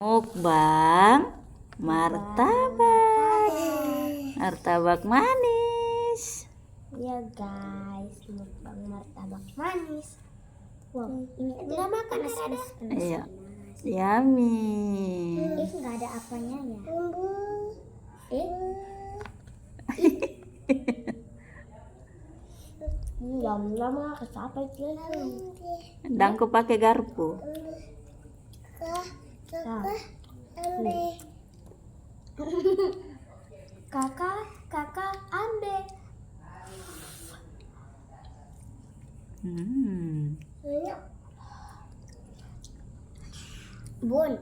Mukbang martabak manis. Ya guys, mukbang martabak manis. Wow, ini udah makan panas. Iya, yummy. Nggak ada apanya ya. Lama kesapa itu. Dangku pakai garpu. Kakak ambil. Bun,